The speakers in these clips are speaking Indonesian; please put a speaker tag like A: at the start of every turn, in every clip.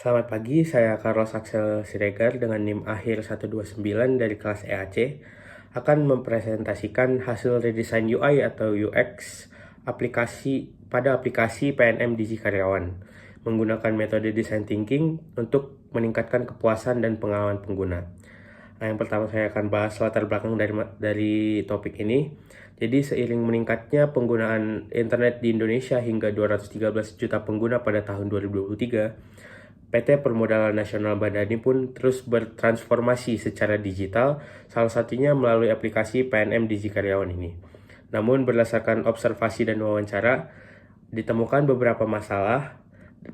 A: Selamat pagi, saya Carlos Axel Siregar dengan NIM akhir 129 dari kelas EAC akan mempresentasikan hasil redesign UI atau UX pada aplikasi PNM Digi Karyawan menggunakan metode design thinking untuk meningkatkan kepuasan dan pengalaman pengguna. Nah, yang pertama saya akan bahas latar belakang dari topik ini. Jadi seiring meningkatnya penggunaan internet di Indonesia hingga 213 juta pengguna pada tahun 2023, PT Permodalan Nasional Bandani pun terus bertransformasi secara digital, salah satunya melalui aplikasi PNM Digi Karyawan ini. Namun berdasarkan observasi dan wawancara, ditemukan beberapa masalah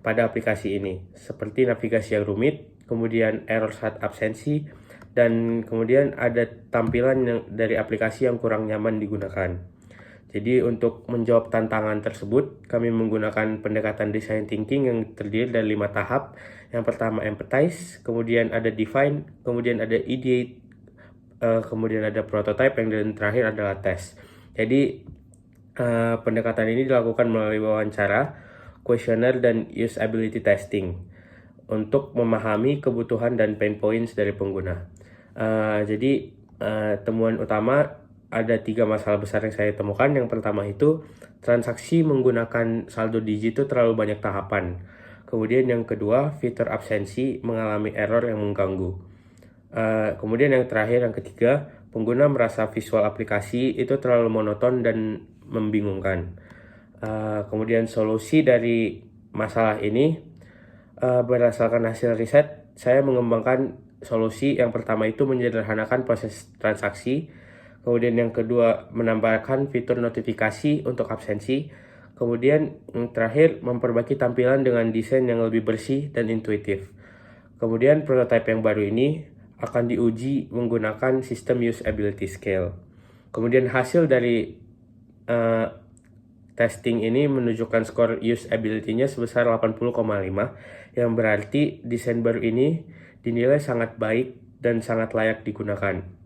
A: pada aplikasi ini, seperti navigasi yang rumit, kemudian error saat absensi, dan kemudian ada tampilan dari aplikasi yang kurang nyaman digunakan. Jadi untuk menjawab tantangan tersebut, kami menggunakan pendekatan design thinking yang terdiri dari 5 tahap. Yang pertama empathize, kemudian ada define, kemudian ada ideate, kemudian ada prototype, dan terakhir adalah test. Jadi pendekatan ini dilakukan melalui wawancara, kuesioner, dan usability testing untuk memahami kebutuhan dan pain points dari pengguna. Jadi temuan utama ada 3 masalah besar yang saya temukan. Yang pertama itu transaksi menggunakan saldo Digi itu terlalu banyak tahapan. Kemudian yang kedua, fitur absensi mengalami error yang mengganggu. Kemudian yang terakhir, yang ketiga, pengguna merasa visual aplikasi itu terlalu monoton dan membingungkan. Kemudian solusi dari masalah ini berdasarkan hasil riset, saya mengembangkan solusi yang pertama itu menyederhanakan proses transaksi. Kemudian yang kedua, menambahkan fitur notifikasi untuk absensi. Kemudian yang terakhir, memperbaiki tampilan dengan desain yang lebih bersih dan intuitif. Kemudian prototipe yang baru ini akan diuji menggunakan sistem usability scale. Kemudian hasil dari testing ini menunjukkan skor usability-nya sebesar 80,5, yang berarti desain baru ini dinilai sangat baik dan sangat layak digunakan.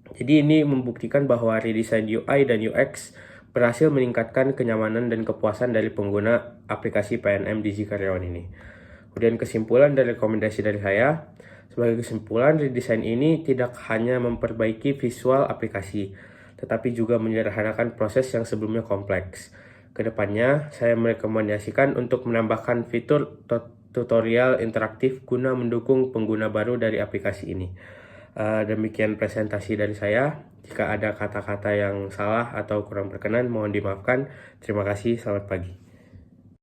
A: Jadi ini membuktikan bahwa redesign UI dan UX berhasil meningkatkan kenyamanan dan kepuasan dari pengguna aplikasi PNM Digi Karyawan ini. Kemudian kesimpulan dan rekomendasi dari saya, sebagai kesimpulan, redesign ini tidak hanya memperbaiki visual aplikasi, tetapi juga menyederhanakan proses yang sebelumnya kompleks. Kedepannya, saya merekomendasikan untuk menambahkan fitur tutorial interaktif guna mendukung pengguna baru dari aplikasi ini. Demikian presentasi dari saya. Jika ada kata-kata yang salah atau kurang berkenan, mohon dimaafkan. Terima kasih, selamat pagi.